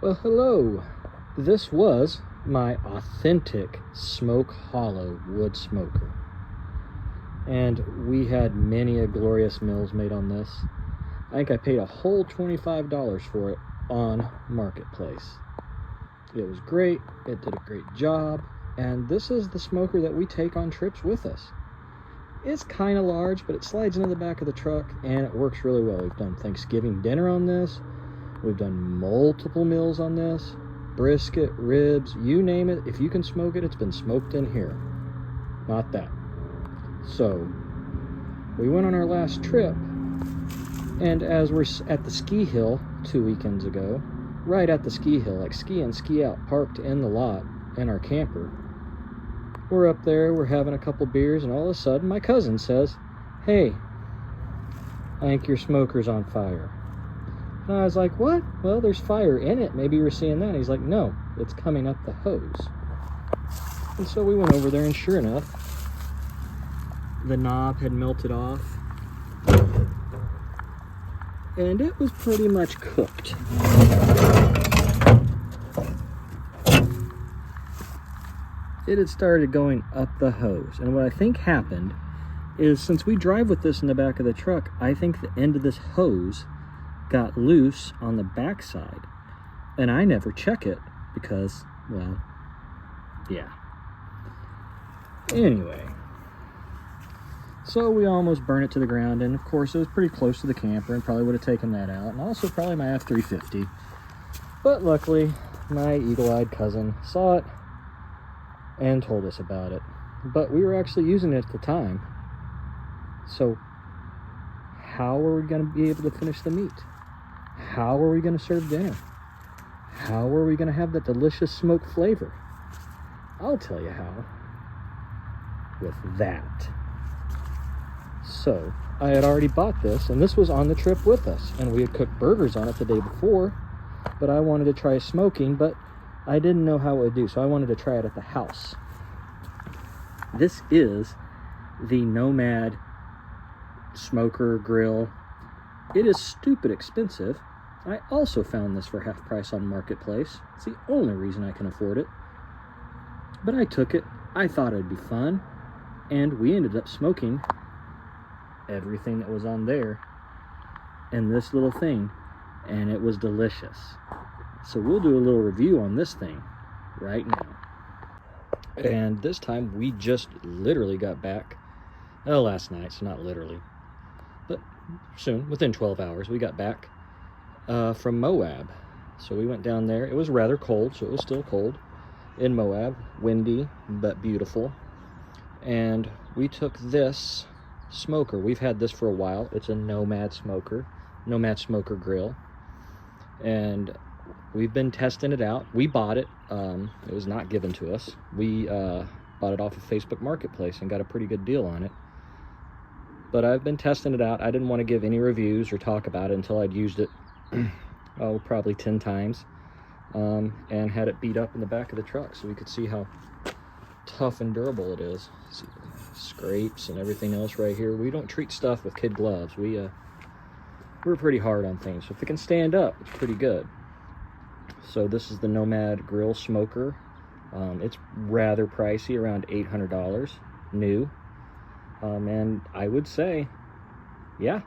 Well, hello. This was my authentic Smoke Hollow wood smoker. And we had many a glorious meals made on this. I think I paid a whole $25 for it on Marketplace. It was great. It did a great job. And this is the smoker that we take on trips with us. It's kind of large, but it slides into the back of the truck and it works really well. We've done Thanksgiving dinner on this. We've done multiple meals on this. Brisket, ribs, you name it. If you can smoke it, it's been smoked in here. Not that. So, we went on our last trip, and as we're at the ski hill 2 weekends ago, right at the ski hill, like ski in, ski out, parked in the lot in our camper, we're up there, we're having a couple beers, and all of a sudden my cousin says, "Hey, I think your smoker's on fire." And I was like, "What?" "Well, there's fire in it. Maybe you were seeing that." And he's like, "No, it's coming up the hose." And so we went over there, and sure enough, the knob had melted off. And it was pretty much cooked. It had started going up the hose. And what I think happened is, since we drive with this in the back of the truck, I think the end of this hose got loose on the backside. And I never check it because, well, yeah. Anyway, so we almost burned it to the ground, and of course it was pretty close to the camper and probably would have taken that out, and also probably my F-350. But luckily, my eagle-eyed cousin saw it and told us about it. But we were actually using it at the time. So how are we going to be able to finish the meat? How are we going to serve dinner? How are we going to have that delicious smoke flavor? I'll tell you how. With that. So, I had already bought this, and this was on the trip with us, and we had cooked burgers on it the day before, but I wanted to try smoking, but I didn't know how it would do, so I wanted to try it at the house. This is the Nomad Smoker Grill. It is stupid expensive. I also found this for half price on Marketplace. It's the only reason I can afford it. But I took it. I thought it'd be fun, and we ended up smoking everything that was on there in this little thing, and it was delicious. So we'll do a little review on this thing right now. And this time we just literally got back last night, so not literally, but soon, within 12 hours, we got back from Moab. So we went down there. It was rather cold, so it was still cold in Moab, windy but beautiful. And we took this smoker. We've had this for a while. It's a Nomad smoker, Nomad Smoker Grill, and we've been testing it out. We bought it. It was not given to us. We bought it off of Facebook Marketplace and got a pretty good deal on it. But I've been testing it out. I didn't want to give any reviews or talk about it until I'd used it probably 10 times, and had it beat up in the back of the truck so we could see how tough and durable it is. See, scrapes and everything else right here. We don't treat stuff with kid gloves. We're pretty hard on things. So if it can stand up, it's pretty good. So this is the Nomad Grill Smoker. It's rather pricey, around $800 new. And I would say, yeah,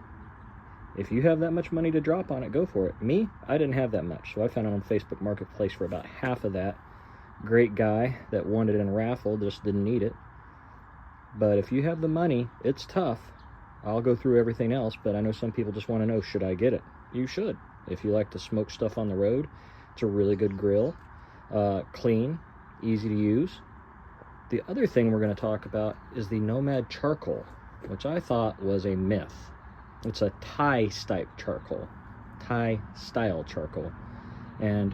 if you have that much money to drop on it, go for it. Me, I didn't have that much, so I found it on Facebook Marketplace for about half of that. Great guy that won it in a raffle, just didn't need it. But if you have the money, it's tough. I'll go through everything else, but I know some people just want to know, should I get it? You should. If you like to smoke stuff on the road, it's a really good grill. Clean, easy to use. The other thing we're going to talk about is the Nomad Charcoal, which I thought was a myth. It's a Thai-style charcoal. Thai-style charcoal. And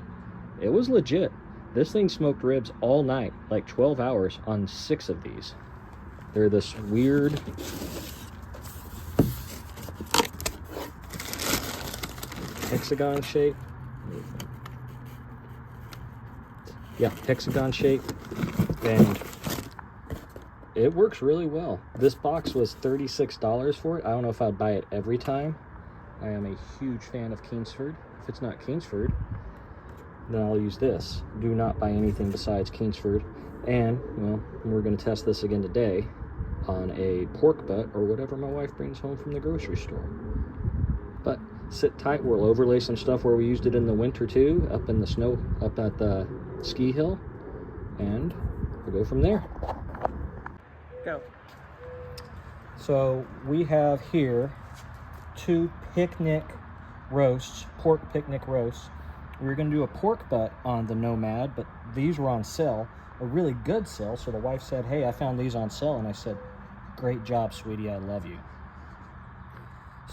it was legit. This thing smoked ribs all night, like 12 hours on 6 of these. They're this weird hexagon shape. Yeah, hexagon shape. And it works really well. This box was $36 for it. I don't know if I'd buy it every time. I am a huge fan of Kingsford. If it's not Kingsford, then I'll use this. Do not buy anything besides Kingsford. And, well, we're going to test this again today on a pork butt or whatever my wife brings home from the grocery store. But sit tight. We'll overlay some stuff where we used it in the winter too, up in the snow, up at the ski hill, and we'll go from there. Go. So we have here 2 picnic roasts, pork picnic roasts. We were going to do a pork butt on the Nomad, but these were on sale, a really good sale. So the wife said, hey, I found these on sale. And I said, great job, sweetie, I love you.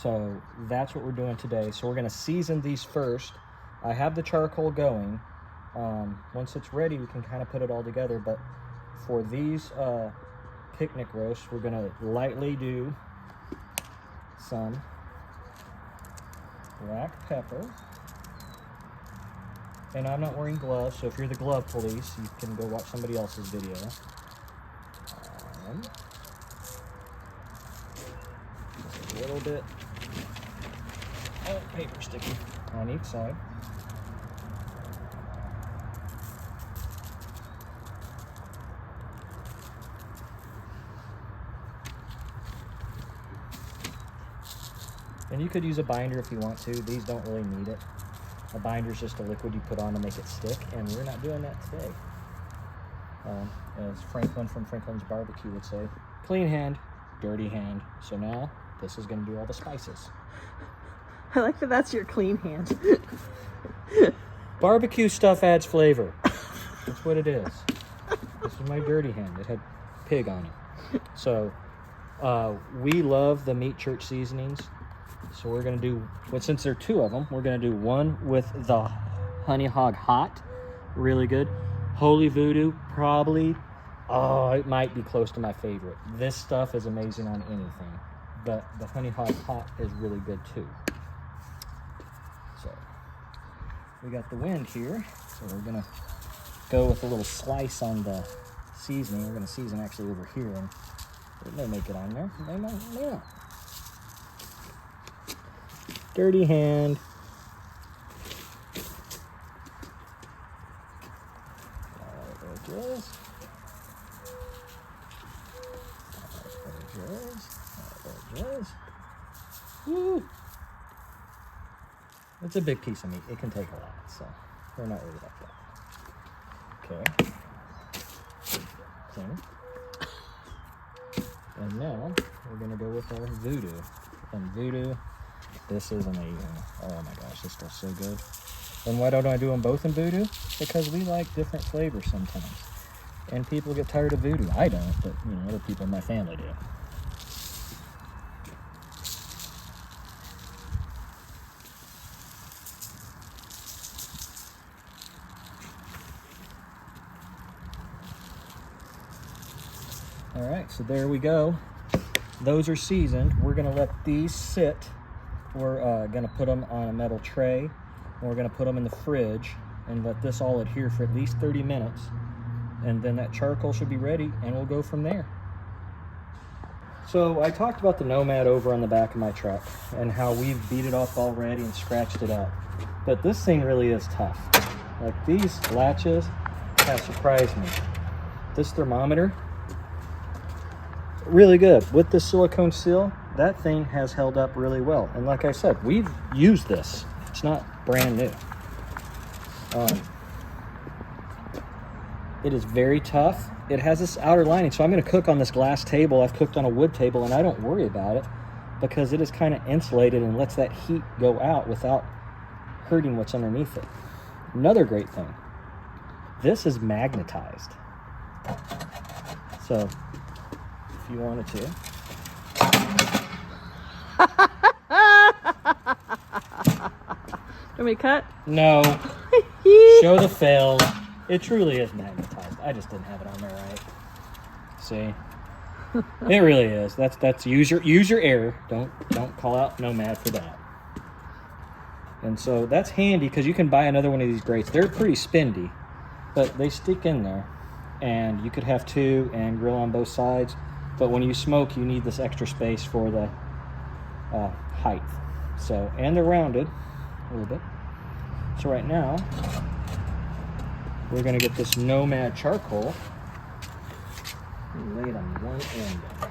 So that's what we're doing today. So we're going to season these first. I have the charcoal going. Once it's ready, we can kind of put it all together. But for these picnic roasts, we're going to lightly do some black pepper. And I'm not wearing gloves, so if you're the glove police, you can go watch somebody else's video. Just a little bit of paper sticky on each side. And you could use a binder if you want to. These don't really need it. A binder is just a liquid you put on to make it stick, and we're not doing that today. As Franklin from Franklin's Barbecue would say, clean hand, dirty hand. So now this is going to do all the spices. I like that that's your clean hand. Barbecue stuff adds flavor. That's what it is. This is my dirty hand. It had pig on it. So we love the Meat Church seasonings. So we're going to do, well, since there are 2 of them, we're going to do one with the Honey Hog Hot. Really good. Holy Voodoo, probably. Oh, it might be close to my favorite. This stuff is amazing on anything. But the Honey Hog Hot is really good too. So we got the wind here. So we're going to go with a little slice on the seasoning. We're going to season actually over here. And it may make it on there. It may not. Dirty hand. Edges. Edges. Woo! It's a big piece of meat. It can take a lot, so we're not worried about that. Okay. And now we're gonna go with our Voodoo. And Voodoo, this is amazing. Oh my gosh, this stuff's so good. And why don't I do them both in Voodoo? Because we like different flavors sometimes. And people get tired of Voodoo. I don't, but other people in my family do. All right, so there we go. Those are seasoned. We're gonna let these sit. We're gonna put them on a metal tray, and we're gonna put them in the fridge and let this all adhere for at least 30 minutes. And then that charcoal should be ready, and we'll go from there. So I talked about the Nomad over on the back of my truck and how we've beat it up already and scratched it up. But this thing really is tough. Like, these latches have surprised me. This thermometer, really good. With the silicone seal, that thing has held up really well. And like I said, we've used this. It's not brand new. It is very tough. It has this outer lining, so I'm going to cook on this glass table. I've cooked on a wood table, and I don't worry about it because it is kind of insulated and lets that heat go out without hurting what's underneath it. Another great thing, this is magnetized. So if you wanted to. Want me to cut? No. Show the fails. It truly is magnetized. I just didn't have it on there right. See? It really is. That's use your error. Don't call out Nomad for that. And so that's handy because you can buy another one of these grates. They're pretty spendy, but they stick in there. And you could have 2 and grill on both sides. But when you smoke, you need this extra space for the height. So, and they're rounded a little bit. So right now, we're gonna get this Nomad charcoal and lay it on one end down here.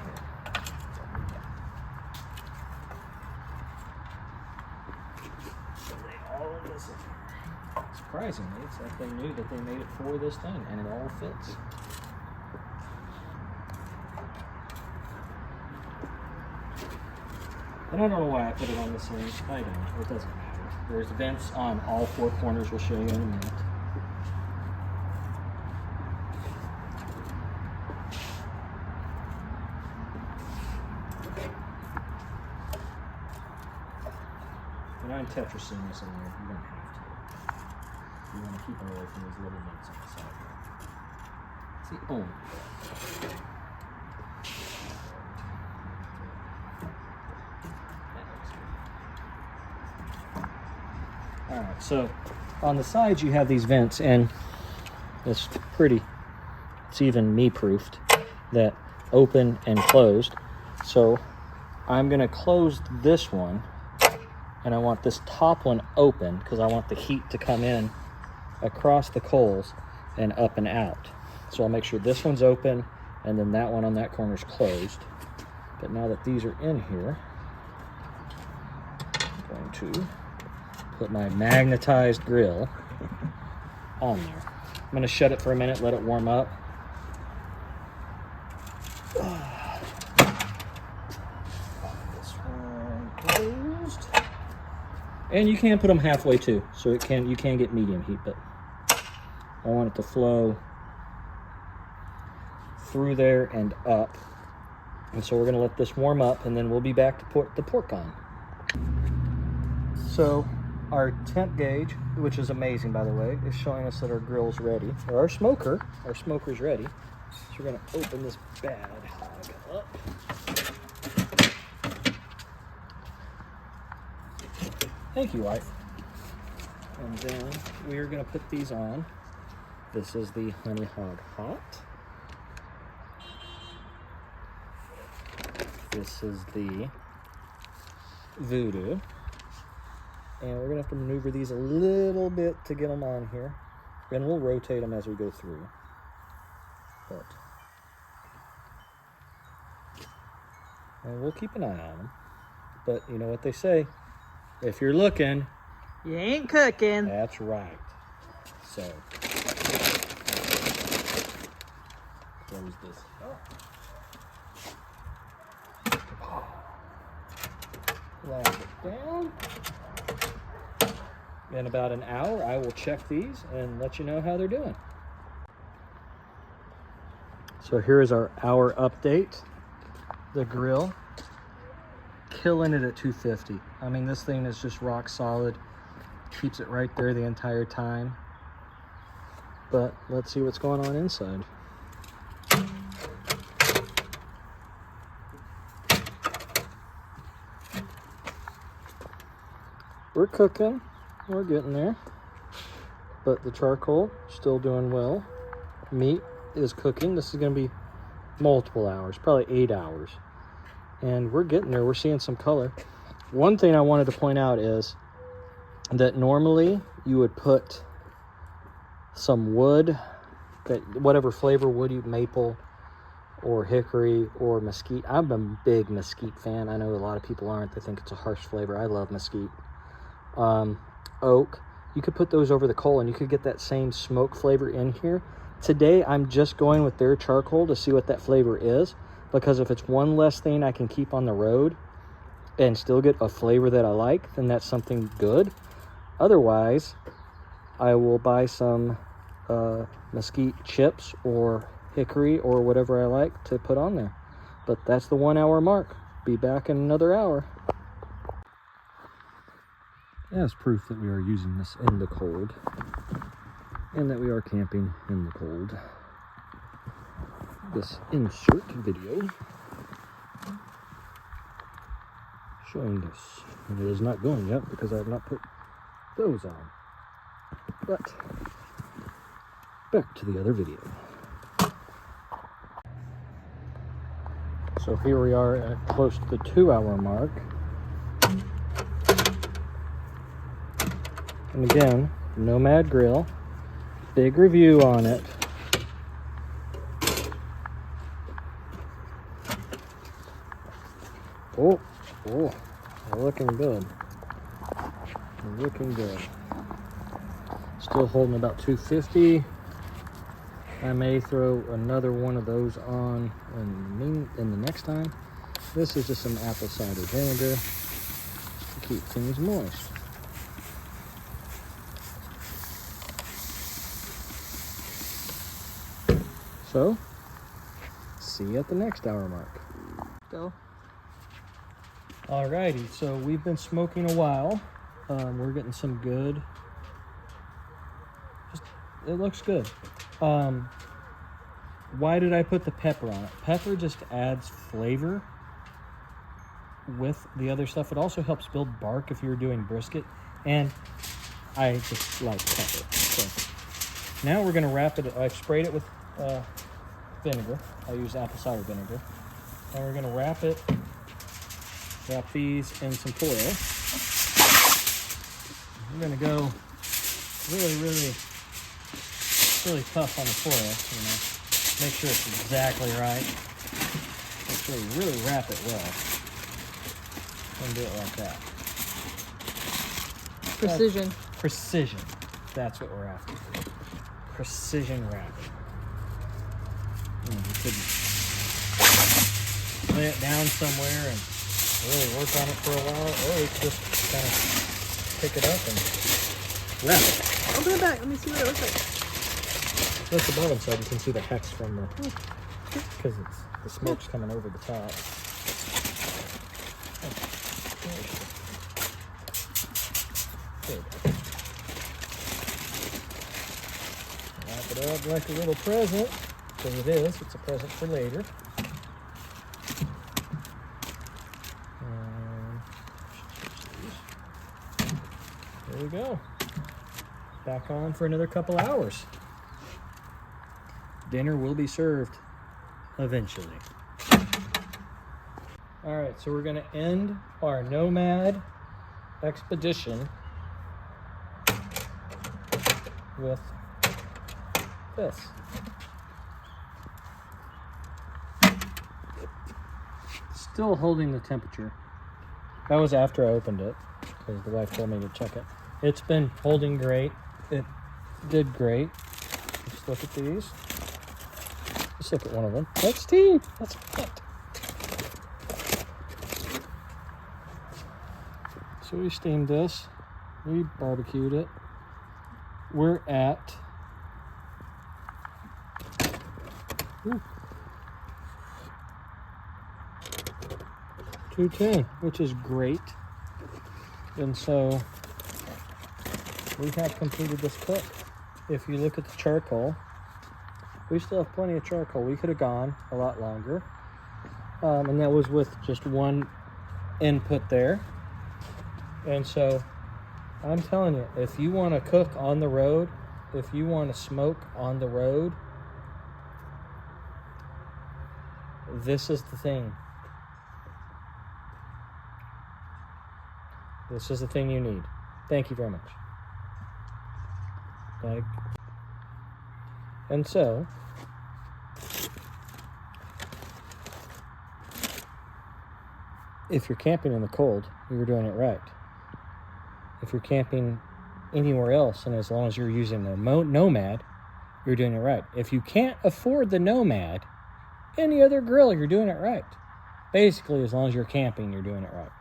Lay all of this in here. Surprisingly, it's like they knew that they made it for this thing, and it all fits. And I don't know why I put it on this end. I don't. It doesn't matter. There's vents on all four corners. We'll show you in a minute. And I'm Tetrasing this in there. You don't have to. You want to keep away from these little vents on the side. It's the only way. Alright, so on the sides you have these vents, and it's pretty, it's even me-proofed, that open and closed. So I'm going to close this one, and I want this top one open because I want the heat to come in across the coals and up and out. So I'll make sure this one's open and then that one on that corner is closed. But now that these are in here, I'm going to put my magnetized grill on there. I'm going to shut it for a minute, let it warm up. This one closed. And you can put them halfway too, so you can get medium heat, but I want it to flow through there and up. And so we're going to let this warm up, and then we'll be back to put the pork on. So our temp gauge, which is amazing by the way, is showing us that our grill's ready, or our smoker's ready. So we're going to open this bad hog up. Thank you, wife. And then we are going to put these on. This is the Honey Hog Hot. This is the Voodoo. And we're going to have to maneuver these a little bit to get them on here. And we'll rotate them as we go through. And we'll keep an eye on them. But you know what they say, if you're looking, You ain't cooking. that's right. So, close this up. Lock it down. In about an hour, I will check these and let you know how they're doing. So here is our hour update. The grill, killing it at 250. I mean, this thing is just rock solid. Keeps it right there the entire time. But let's see what's going on inside. We're cooking. We're getting there. But the charcoal still doing well. Meat is cooking. This is going to be multiple hours, probably 8 hours. And we're getting there. We're seeing some color. One thing I wanted to point out is that normally you would put some wood, that whatever flavor wood you, maple or hickory or mesquite. I'm a big mesquite fan. I know a lot of people aren't. They think it's a harsh flavor. I love mesquite. Oak. You could put those over the coal and you could get that same smoke flavor in here. Today I'm just going with their charcoal to see what that flavor is, because if it's one less thing I can keep on the road and still get a flavor that I like, then that's something good. Otherwise, I will buy some mesquite chips or hickory or whatever I like to put on there. But that's the 1 hour mark. Be back in another hour. As proof that we are using this in the cold and that we are camping in the cold, this insert video showing this, and it is not going yet because I have not put those on. But back to the other video. So here we are at close to the 2 hour mark. And again, Nomad Grill. big review on it. Oh, they're looking good. They're looking good. Still holding about 250. I may throw another one of those on in the next time. This is just some apple cider vinegar to keep things moist. So, see you at the next hour mark. Go. Alrighty, so we've been smoking a while. We're getting some good. It looks good. Why did I put the pepper on it? Pepper just adds flavor with the other stuff. It also helps build bark if you're doing brisket, and I just like pepper. So now we're gonna wrap it. I sprayed it with vinegar. I use apple cider vinegar, and we're gonna wrap these in some foil. We're gonna go really tough on the foil, you know. Make sure it's exactly right. Make sure you really wrap it well. And do it like that. Precision. Precision. That's what we're after. Precision wrapping. You couldn't lay it down somewhere and really work on it for a while, or you could just kind of pick it up and wrap it. Open it back. Let me see what it looks like. That's the bottom side. You can see the hex from the, because the smoke's coming over the top. There we go. Wrap it up like a little present, because it is. It's a present for later. There we go. Back on for another couple hours. Dinner will be served eventually. All right, so we're gonna end our Nomad expedition with this. Still holding the temperature. That was after I opened it, because the wife told me to check it. It's been holding great. It did great. Just look at these. Let's look at one of them. That's steamed. That's hot. So we steamed this. We barbecued it. We're at 210, which is great. And so we have completed this cook. If you look at the charcoal, we still have plenty of charcoal. We could have gone a lot longer. And that was with just one input there. And so I'm telling you, if you want to cook on the road, if you want to smoke on the road, this is the thing. This is the thing you need. Thank you very much. And so, if you're camping in the cold, you're doing it right. If you're camping anywhere else, and as long as you're using the Nomad, you're doing it right. If you can't afford the Nomad, any other grill, you're doing it right. Basically, as long as you're camping, you're doing it right.